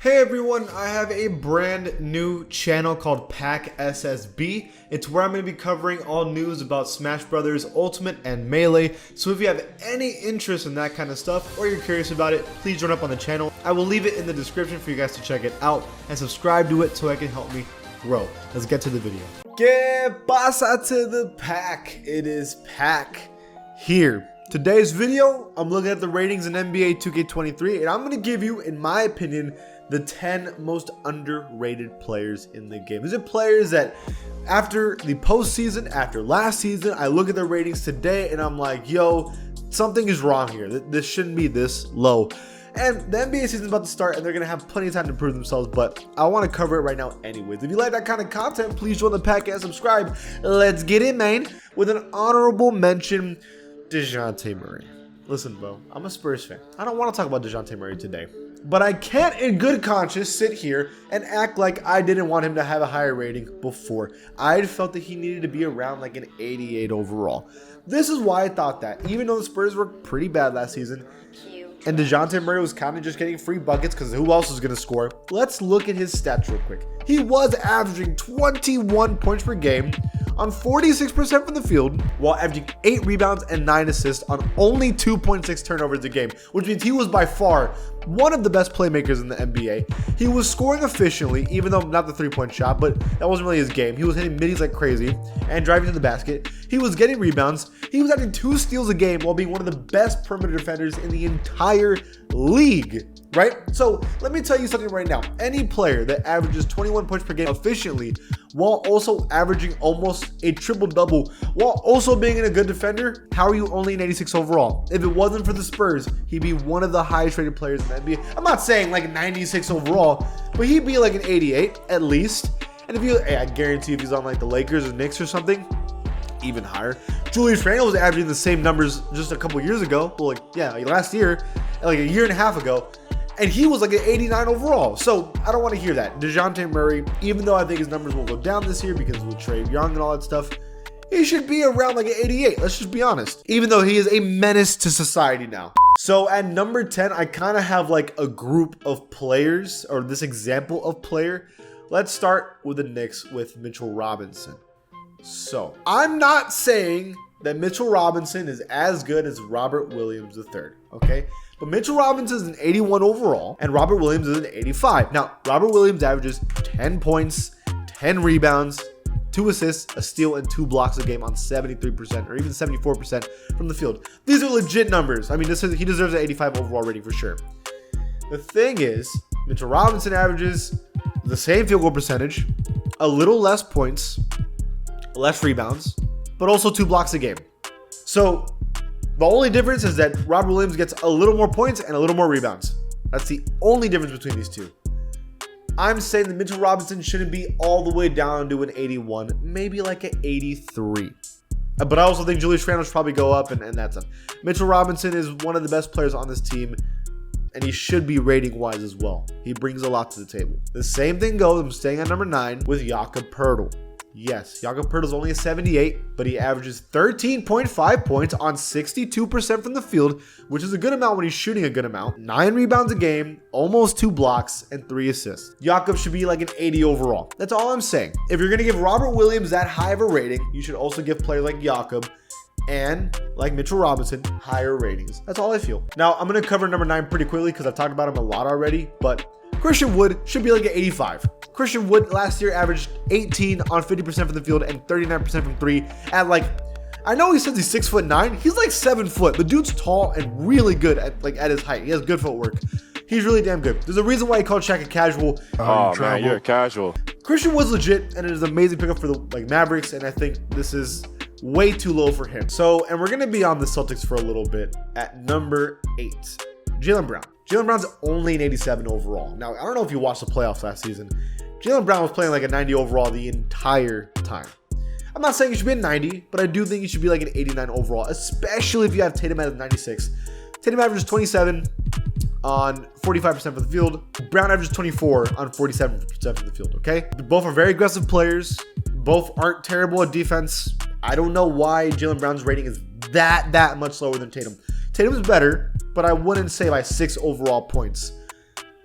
Hey everyone, I have a brand new channel called Pack SSB. It's where I'm going to be covering all news about Smash Brothers Ultimate and Melee. So if you have any interest in that kind of stuff or you're curious about it, please join up on the channel. I will leave it in the description for you guys to check it out and subscribe to it so it can help me grow. Let's get to the video. Que pasa to the pack? It is Pack here. Today's video, I'm looking at the ratings in NBA 2K23 and I'm going to give you, in my opinion, the 10 most underrated players in the game. These are players that after the postseason, after last season, I look at their ratings today and I'm like, yo, something is wrong here. This shouldn't be this low. And the NBA season is about to start and they're going to have plenty of time to prove themselves, but I want to cover it right now anyways. If you like that kind of content, please join the pack and subscribe. Let's get it, man. With an honorable mention, Dejounte Murray. Listen, bro, I'm a Spurs fan. I don't want to talk about Dejounte Murray today. But I can't in good conscience sit here and act like I didn't want him to have a higher rating before. I felt that he needed to be around like an 88 overall. This is why I thought that. Even though the Spurs were pretty bad last season, and Dejounte Murray was kind of just getting free buckets because who else was going to score? Let's look at his stats real quick. He was averaging 21 points per game on 46% from the field, while averaging 8 rebounds and 9 assists on only 2.6 turnovers a game, which means he was by far one of the best playmakers in the NBA. He was scoring efficiently, even though not the three-point shot, but that wasn't really his game. He was hitting middies like crazy and driving to the basket. He was getting rebounds. He was adding 2 steals a game while being one of the best perimeter defenders in the entire league. Right? So let me tell you something right now. Any player that averages 21 points per game efficiently while also averaging almost a triple-double while also being a good defender, how are you only an 86 overall? If it wasn't for the Spurs, he'd be one of the highest rated players in the NBA. I'm not saying like a 96 overall, but he'd be like an 88 at least. And if you, I guarantee if he's on like the Lakers or Knicks or something, even higher. Julius Randle was averaging the same numbers just a couple years ago. Well, like last year, like a year and a half ago. And he was like an 89 overall. So I don't want to hear that. Dejounte Murray, even though I think his numbers will go down this year because with Trey Young and all that stuff, he should be around like an 88. Let's just be honest. Even though he is a menace to society now. So at number 10, I kind of have like a group of players or this example of player. Let's start with the Knicks with Mitchell Robinson. So I'm not saying that Mitchell Robinson is as good as Robert Williams III, okay? But Mitchell Robinson is an 81 overall, and Robert Williams is an 85. Now, Robert Williams averages 10 points, 10 rebounds, 2 assists, a steal, and 2 blocks a game on 73% or even 74% from the field. These are legit numbers. I mean, he deserves an 85 overall rating for sure. The thing is, Mitchell Robinson averages the same field goal percentage, a little less points, less rebounds, but also 2 blocks a game. So the only difference is that Robert Williams gets a little more points and a little more rebounds. That's the only difference between these two. I'm saying that Mitchell Robinson shouldn't be all the way down to an 81, maybe like an 83. But I also think Julius Randle should probably go up and that's it. Mitchell Robinson is one of the best players on this team, and he should be rating-wise as well. He brings a lot to the table. The same thing goes, I'm staying at number 9 with Jakob Poeltl. Yes, Jakob Poeltl is only a 78, but he averages 13.5 points on 62% from the field, which is a good amount when he's shooting a good amount. 9 rebounds a game, almost 2 blocks, and 3 assists. Jakob should be like an 80 overall. That's all I'm saying. If you're going to give Robert Williams that high of a rating, you should also give players like Jakob and like Mitchell Robinson higher ratings. That's all I feel. Now, I'm going to cover number 9 pretty quickly because I've talked about him a lot already, but Christian Wood should be like an 85. Christian Wood last year averaged 18 on 50% from the field and 39% from 3 at like, I know he says he's 6'9". He's like 7 foot. The dude's tall and really good at his height. He has good footwork. He's really damn good. There's a reason why he called Shaq a casual. Oh man, you're a casual. Christian Wood's legit and it is an amazing pickup for the Mavericks, and I think this is way too low for him. So, and we're gonna be on the Celtics for a little bit at number 8. Jalen Brown. Jalen Brown's only an 87 overall. Now, I don't know if you watched the playoffs last season. Jalen Brown was playing like a 90 overall the entire time. I'm not saying he should be a 90, but I do think he should be like an 89 overall, especially if you have Tatum at a 96. Tatum averages 27 on 45% from the field. Brown averages 24 on 47% from the field, okay? Both are very aggressive players. Both aren't terrible at defense. I don't know why Jalen Brown's rating is that much lower than Tatum. Tatum's better, but I wouldn't say by 6 overall points.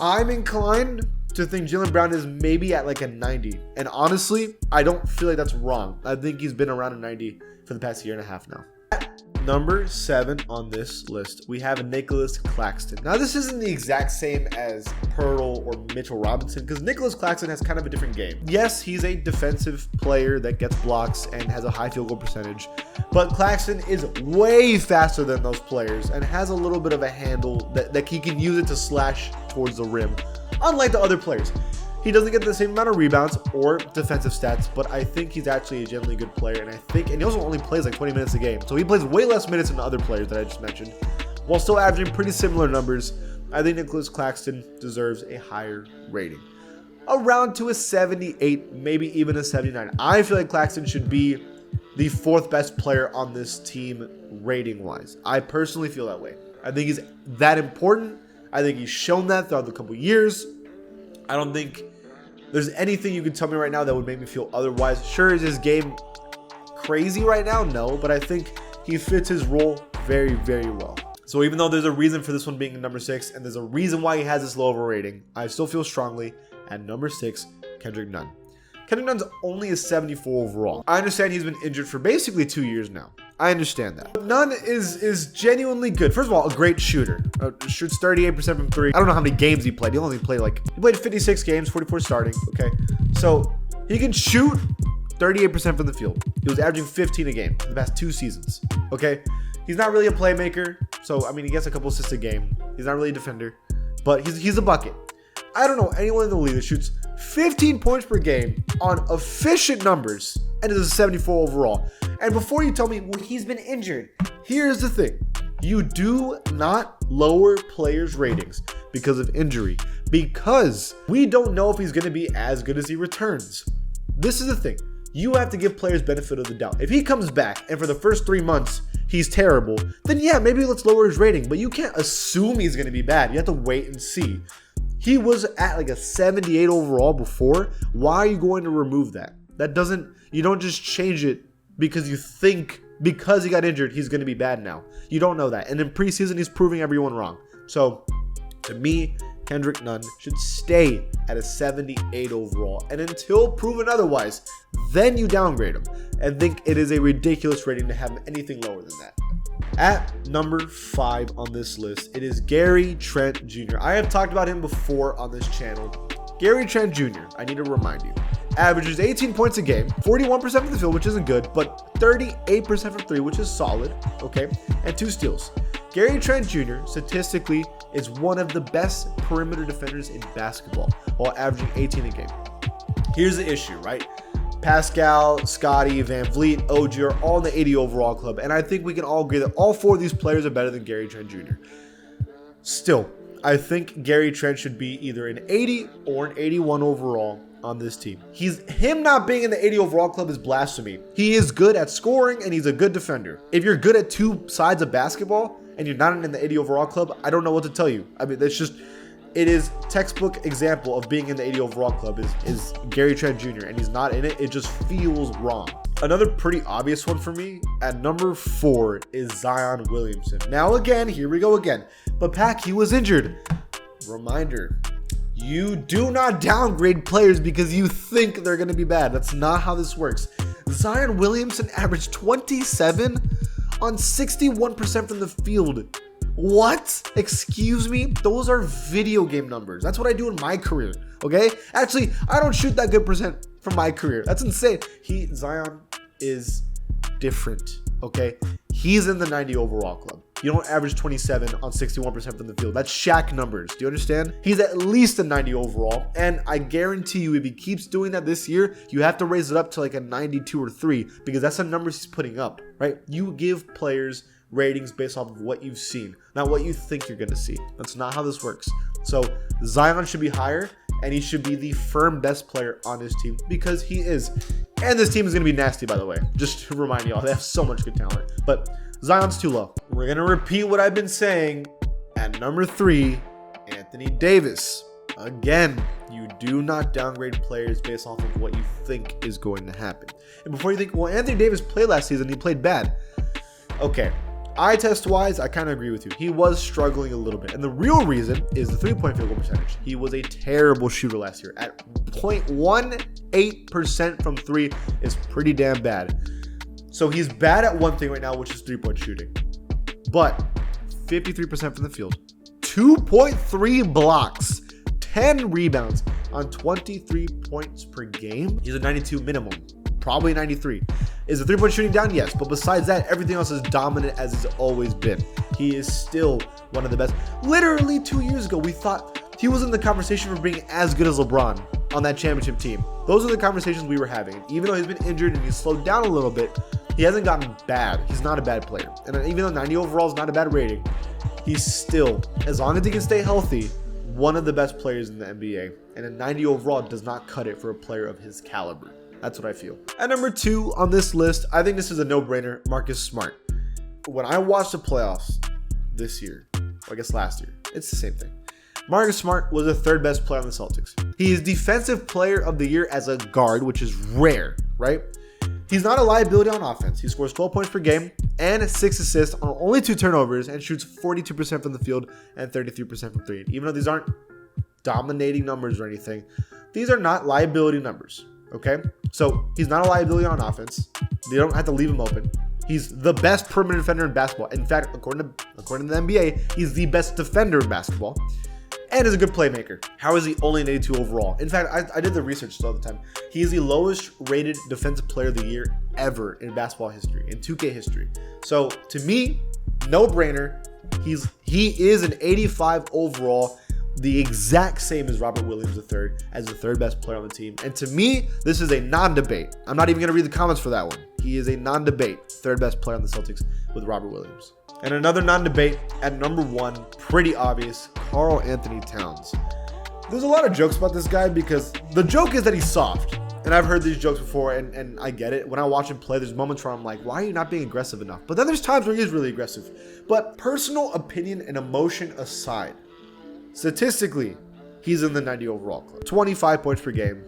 I'm inclined to think Jalen Brown is maybe at like a 90. And honestly, I don't feel like that's wrong. I think he's been around a 90 for the past year and a half now. At number 7 on this list, we have Nicholas Claxton. Now, this isn't the exact same as Pearl or Mitchell Robinson because Nicholas Claxton has kind of a different game. Yes, he's a defensive player that gets blocks and has a high field goal percentage, but Claxton is way faster than those players and has a little bit of a handle that he can use it to slash towards the rim, unlike the other players. He doesn't get the same amount of rebounds or defensive stats, but I think he's actually a genuinely good player. And he also only plays like 20 minutes a game. So he plays way less minutes than the other players that I just mentioned, while still averaging pretty similar numbers. I think Nicholas Claxton deserves a higher rating. Around to a 78, maybe even a 79. I feel like Claxton should be the 4th best player on this team rating-wise. I personally feel that way. I think he's that important. I think he's shown that throughout the couple years. I don't think there's anything you can tell me right now that would make me feel otherwise. Sure, is his game crazy right now? No, but I think he fits his role very, very well. So even though there's a reason for this one being number 6, and there's a reason why he has this low of a rating, I still feel strongly at number 6, Kendrick Nunn. Kendrick Nunn's only a 74 overall. I understand he's been injured for basically 2 years now. I understand that. But Nunn is genuinely good. First of all, a great shooter. Shoots 38% from 3. I don't know how many games he played. He played 56 games, 44 starting. Okay. So he can shoot 38% from the field. He was averaging 15 a game for the past 2 seasons. Okay. He's not really a playmaker. So, I mean, he gets a couple assists a game. He's not really a defender, but he's a bucket. I don't know anyone in the league that shoots 15 points per game on efficient numbers and is a 74 overall. And before you tell me, well, he's been injured, here's the thing. You do not lower players' ratings because of injury, because we don't know if he's going to be as good as he returns. This is the thing. You have to give players benefit of the doubt. If he comes back and for the first 3 months he's terrible, then yeah, maybe let's lower his rating. But you can't assume he's going to be bad. You have to wait and see. He was at like a 78 overall before. Why are you going to remove that? You don't just change it because you think because he got injured, he's going to be bad now. You don't know that. And in preseason, he's proving everyone wrong. So to me, Kendrick Nunn should stay at a 78 overall. And until proven otherwise, then you downgrade him. And think it is a ridiculous rating to have him anything lower than that. At number 5 on this list, it is Gary Trent Jr. I have talked about him before on this channel. Gary Trent Jr., I need to remind you, averages 18 points a game, 41% from the field, which isn't good, but 38% from 3, which is solid, okay, and 2 steals. Gary Trent Jr. statistically is one of the best perimeter defenders in basketball, while averaging 18 a game. Here's the issue, right? Pascal, Scotty, Van Vliet, OG are all in the 80 overall club, and I think we can all agree that all 4 of these players are better than Gary Trent Jr. Still, I think Gary Trent should be either an 80 or an 81 overall on this team. Him not being in the 80 overall club is blasphemy. He is good at scoring and he's a good defender. If you're good at 2 sides of basketball and you're not in the 80 overall club, I don't know what to tell you. I mean, it is textbook example of being in the 80 overall club is Gary Trent Jr. and he's not in it. It just feels wrong. Another pretty obvious one for me at number 4 is Zion Williamson. Now again, here we go again. But Pac, he was injured. Reminder, you do not downgrade players because you think they're going to be bad. That's not how this works. Zion Williamson averaged 27 on 61% from the field. What? Excuse me? Those are video game numbers. That's what I do in my career, okay? Actually, I don't shoot that good percent from my career. That's insane. Zion is different, okay? He's in the 90 overall club. You don't average 27 on 61% from the field. That's Shaq numbers. Do you understand? He's at least a 90 overall. And I guarantee you, if he keeps doing that this year, you have to raise it up to like a 92 or 3 because that's the numbers he's putting up, right? You give players ratings based off of what you've seen, not what you think you're going to see. That's not how this works. So Zion should be higher, and he should be the firm best player on his team because he is. And this team is going to be nasty, by the way. Just to remind y'all, they have so much good talent. But Zion's too low. We're going to repeat what I've been saying. At number 3, Anthony Davis. Again, you do not downgrade players based off of what you think is going to happen. And before you think, well, Anthony Davis played last season, he played bad. Okay, eye test wise, I kind of agree with you. He was struggling a little bit. And the real reason is the 3-point field goal percentage. He was a terrible shooter last year. At 0.18% from 3 is pretty damn bad. So he's bad at one thing right now, which is 3-point shooting. But 53% from the field, 2.3 blocks, 10 rebounds on 23 points per game. He's a 92 minimum, probably 93. Is the 3-point shooting down? Yes. But besides that, everything else is dominant as it's always been. He is still one of the best. Literally 2 years ago, we thought he was in the conversation for being as good as LeBron on that championship team. Those are the conversations we were having. Even though he's been injured and he's slowed down a little bit, he hasn't gotten bad. He's not a bad player. And even though 90 overall is not a bad rating, he's still, as long as he can stay healthy, one of the best players in the NBA. And a 90 overall does not cut it for a player of his caliber. That's what I feel. At number 2 on this list, I think this is a no-brainer, Marcus Smart. When I watched the playoffs this year, or I guess last year, it's the same thing. Marcus Smart was the 3rd best player on the Celtics. He is defensive player of the year as a guard, which is rare, right? He's not a liability on offense. He scores 12 points per game and 6 assists on only 2 turnovers and shoots 42% from the field and 33% from 3. Even though these aren't dominating numbers or anything, these are not liability numbers, okay? So he's not a liability on offense. They don't have to leave him open. He's the best perimeter defender in basketball. In fact, according to the NBA, he's the best defender in basketball. And is a good playmaker. How is he only an 82 overall? In fact, I did the research all the time. He is the lowest rated defensive player of the year ever in basketball history, in 2K history. So to me, no brainer. He is an 85 overall, the exact same as Robert Williams III, as the 3rd best player on the team. And to me, this is a non-debate. I'm not even going to read the comments for that one. He is a non-debate 3rd best player on the Celtics with Robert Williams. And another non-debate at number 1, pretty obvious, Karl Anthony Towns. There's a lot of jokes about this guy because the joke is that he's soft. And I've heard these jokes before and I get it. When I watch him play, there's moments where I'm like, why are you not being aggressive enough? But then there's times where he is really aggressive. But personal opinion and emotion aside, statistically, he's in the 90 overall club. 25 points per game,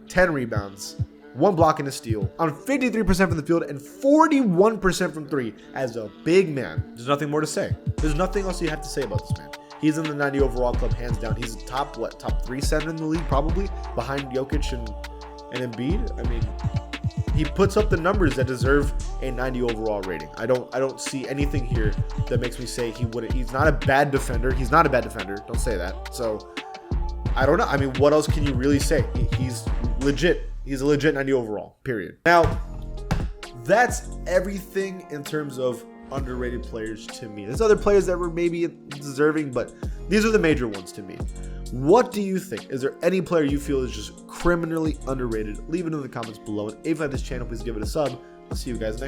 10 rebounds, 1 block and a steal, on 53% from the field and 41% from 3 as a big man. There's nothing more to say. There's nothing else you have to say about this man. He's in the 90 overall club, hands down. He's a top 3 center in the league, probably, behind Jokic and Embiid. I mean, he puts up the numbers that deserve a 90 overall rating. I don't see anything here that makes me say he wouldn't. He's not a bad defender. He's not a bad defender. Don't say that. So, I don't know. I mean, what else can you really say? He's legit. He's a legit 90 overall, period. Now, that's everything in terms of underrated players to me. There's other players that were maybe deserving, but these are the major ones to me. What do you think? Is there any player you feel is just criminally underrated? Leave it in the comments below. And if you like this channel, please give it a sub. I'll see you guys next time.